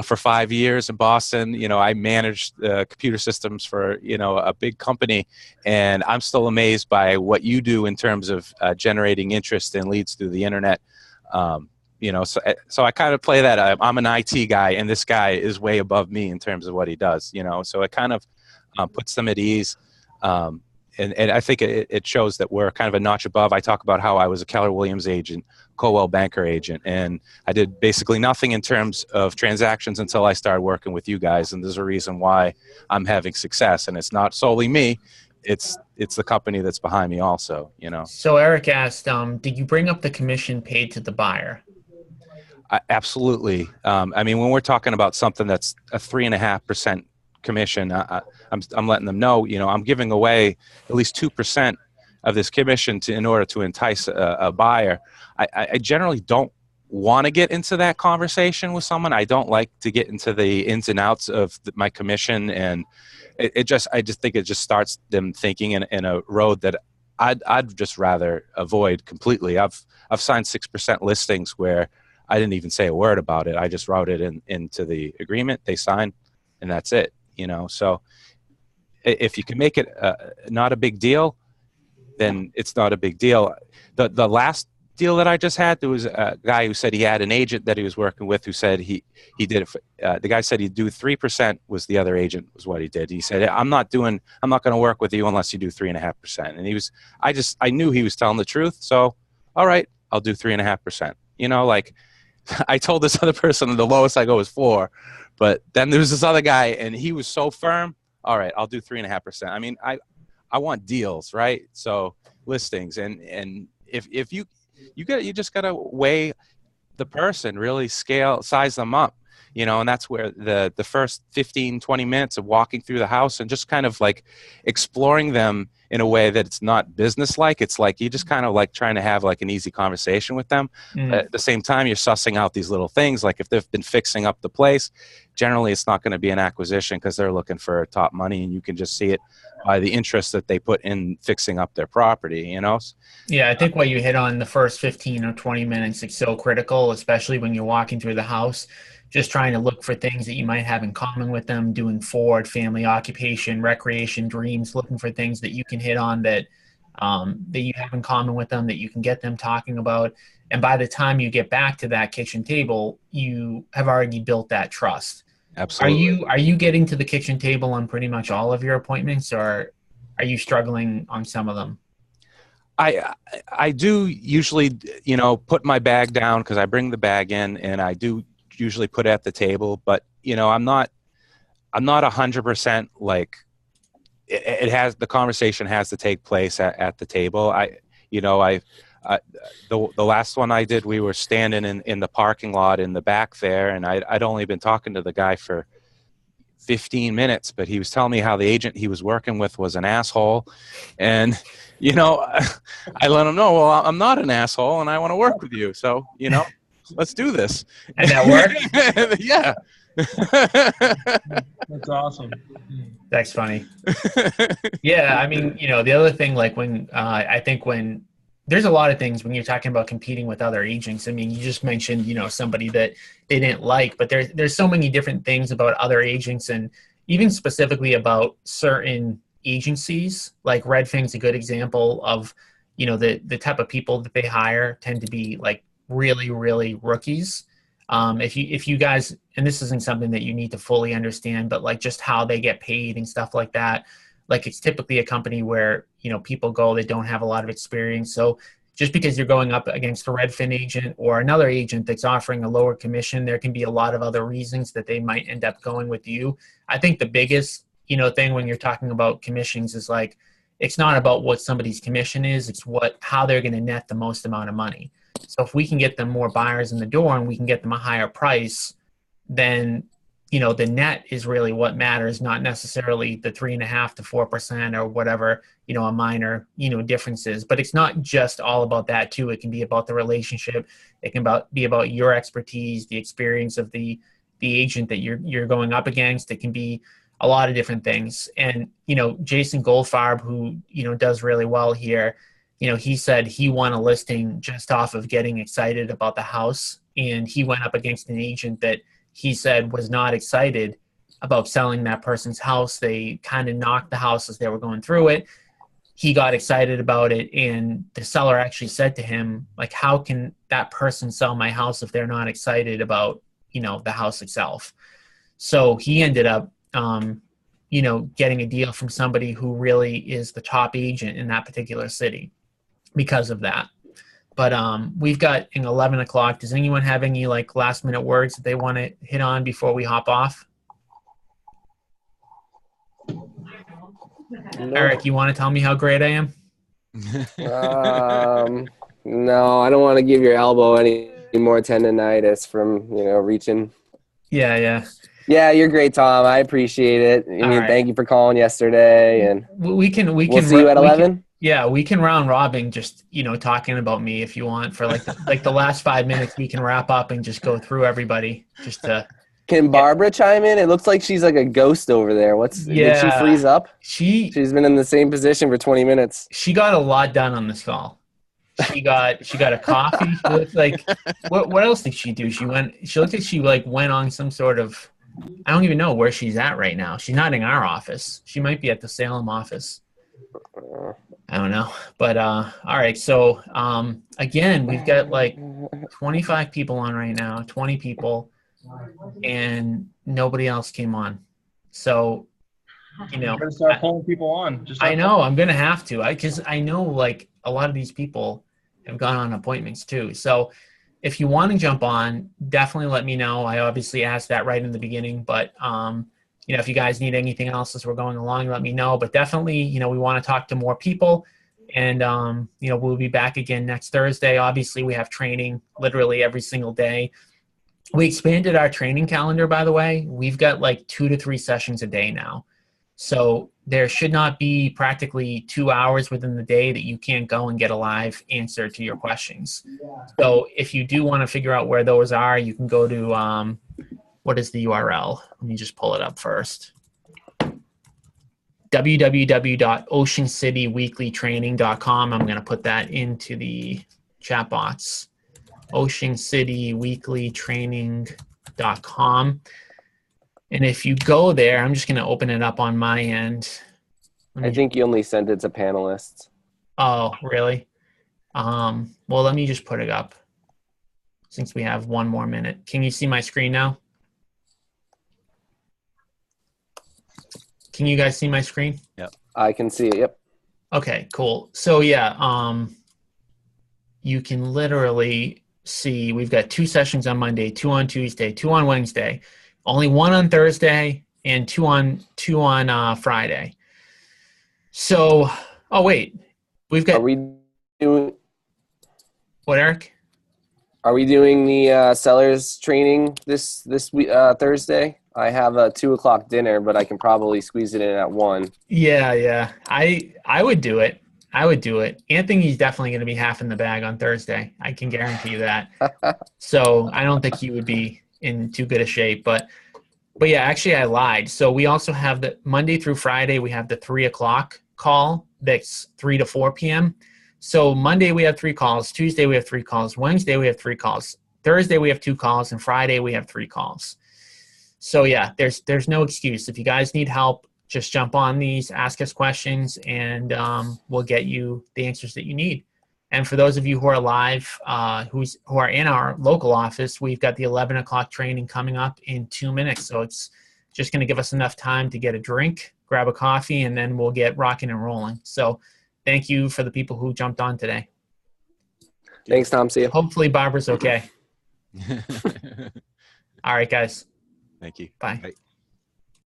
for 5 years in Boston. I managed computer systems for, a big company, and I'm still amazed by what you do in terms of generating interest and leads through the internet. So I kind of play that. I'm an IT guy, and this guy is way above me in terms of what he does, so it kind of puts them at ease. And I think it shows that we're kind of a notch above. I talk about how I was a Keller Williams agent, Coldwell Banker agent, and I did basically nothing in terms of transactions until I started working with you guys. And there's a reason why I'm having success, and it's not solely me. It's the company that's behind me also, So Eric asked, did you bring up the commission paid to the buyer? Absolutely. When we're talking about something that's a 3.5% commission, I'm letting them know, I'm giving away at least 2% of this commission in order to entice a buyer. I generally don't want to get into that conversation with someone. I don't like to get into the ins and outs of my commission, and I just think it just starts them thinking in a road that I'd just rather avoid completely. I've signed 6% listings where I didn't even say a word about it. I just wrote it into the agreement. They signed, and that's it. So if you can make it not a big deal, then it's not a big deal. The last deal that I just had, there was a guy who said he had an agent that he was working with who said he did it. The guy said he'd do 3% was the other agent was what he did. He said, I'm not going to work with you unless you do 3.5%. And I knew he was telling the truth. So, all right, I'll do 3.5%. You know, like I told this other person the lowest I go is 4, but then there was this other guy and he was so firm. All right, I'll do 3.5%. I mean, I want deals, right? So listings and if you just got to weigh the person, really size them up, you know, and that's where the first 15, 20 minutes of walking through the house and just kind of like exploring them in a way that it's not business-like. It's like you just kind of like trying to have like an easy conversation with them. At the same time, you're sussing out these little things. Like if they've been fixing up the place, generally it's not going to be an acquisition because they're looking for top money, and you can just see it by the interest that they put in fixing up their property, you know? Yeah, I think what you hit on the first 15 or 20 minutes is so critical, especially when you're walking through the house, just trying to look for things that you might have in common with them, doing Ford, family, occupation, recreation, dreams, looking for things that you can hit on that you have in common with them, that you can get them talking about. And by the time you get back to that kitchen table, you have already built that trust. Absolutely. Are you getting to the kitchen table on pretty much all of your appointments, or are you struggling on some of them? I do usually, you know, put my bag down because I bring the bag in, and I do usually put it at the table. But you know, I'm not 100% like the conversation has to take place at the table. The last one I did, we were standing in the parking lot in the back there, and I'd only been talking to the guy for 15 minutes, but he was telling me how the agent he was working with was an asshole. And, you know, I let him know, well, I'm not an asshole and I want to work with you. So, you know, let's do this. And that worked? Yeah. That's awesome. That's funny. Yeah. I mean, you know, the other thing, like I think when there's a lot of things when you're talking about competing with other agents. I mean, you just mentioned, you know, somebody that they didn't like, but there's so many different things about other agents, and even specifically about certain agencies. Like Redfing's a good example of, you know, the type of people that they hire tend to be like really, really rookies. If you guys, and this isn't something that you need to fully understand, but like just how they get paid and stuff like that. Like it's typically a company where, you know, people go, they don't have a lot of experience. So just because you're going up against a Redfin agent or another agent that's offering a lower commission, there can be a lot of other reasons that they might end up going with you. I think the biggest, you know, thing when you're talking about commissions is like, it's not about what somebody's commission is, it's how they're going to net the most amount of money. So if we can get them more buyers in the door and we can get them a higher price, then, you know, the net is really what matters, not necessarily the 3.5% to 4% or whatever, you know, a minor, you know, differences. But it's not just all about that too. It can be about the relationship. It can be about your expertise, the experience of the agent that you're going up against. It can be a lot of different things. And, you know, Jason Goldfarb, who, you know, does really well here, you know, he said he won a listing just off of getting excited about the house. And he went up against an agent that he said was not excited about selling that person's house. They kind of knocked the house as they were going through it. He got excited about it, and the seller actually said to him, like, how can that person sell my house if they're not excited about, you know, the house itself? So he ended up, you know, getting a deal from somebody who really is the top agent in that particular city because of that. But we've got 11 o'clock. Does anyone have any like last minute words that they want to hit on before we hop off? No. Eric, you want to tell me how great I am? No, I don't want to give your elbow any more tendonitis from, you know, reaching. Yeah. Yeah, you're great, Tom. I appreciate it. I mean, thank you for calling yesterday, and we can see you at 11. Yeah, we can round robin, just, you know, talking about me if you want for like the last 5 minutes. We can wrap up and just go through everybody just to. Can Barbara chime in? It looks like she's like a ghost over there. Did she freeze up? She's been in the same position for 20 minutes. She got a lot done on this call. She got a coffee. She looked like what else did she do? She looked like she like went on some sort of, I don't even know where she's at right now. She's not in our office. She might be at the Salem office. I don't know. But all right. So again, we've got like 25 people on right now, 20 people, and nobody else came on. So, you know, You're gonna start pulling people on. Just I start know I'm gonna have to, because I know like a lot of these people have gone on appointments too. So if you want to jump on, definitely let me know. I obviously asked that right in the beginning, but you know, if you guys need anything else as we're going along, let me know. But definitely, you know, we want to talk to more people, and you know, we'll be back again next Thursday. Obviously, we have training literally every single day. We expanded our training calendar, by the way. We've got like 2 to 3 sessions a day now. So there should not be practically 2 hours within the day that you can't go and get a live answer to your questions. So if you do want to figure out where those are, you can go to, what is the URL? Let me just pull it up first. www.oceancityweeklytraining.com. I'm going to put that into the chat box. oceancityweeklytraining.com. And if you go there, I'm just going to open it up on my end. I think you only sent it to panelists. Oh, really? Well, let me just put it up since we have 1 more minute. Can you see my screen now? Can you guys see my screen? Yep. I can see it. Yep. Okay, cool. So yeah, you can literally see we've got 2 sessions on Monday, 2 on Tuesday, 2 on Wednesday, only 1 on Thursday, and 2 on Friday. So, oh wait, we've got. Are we doing? What, Eric? Are we doing the sellers training this week, Thursday? I have a 2:00 dinner, but I can probably squeeze it in at 1. Yeah. I would do it. I would do it. Anthony's definitely going to be half in the bag on Thursday. I can guarantee you that. So I don't think he would be in too good a shape. But yeah, actually I lied. So we also have the Monday through Friday, we have the 3:00 call that's 3 to 4 p.m. So Monday we have 3 calls. Tuesday we have 3 calls. Wednesday we have 3 calls. Thursday we have 2 calls. And Friday we have 3 calls. So yeah, there's no excuse. If you guys need help, just jump on these, ask us questions, and we'll get you the answers that you need. And for those of you who are live, who are in our local office, we've got the 11 o'clock training coming up in 2 minutes. So it's just going to give us enough time to get a drink, grab a coffee, and then we'll get rocking and rolling. So thank you for the people who jumped on today. Thanks, Tom. See you. Hopefully Barbara's okay. All right, guys. Thank you. Bye. Bye.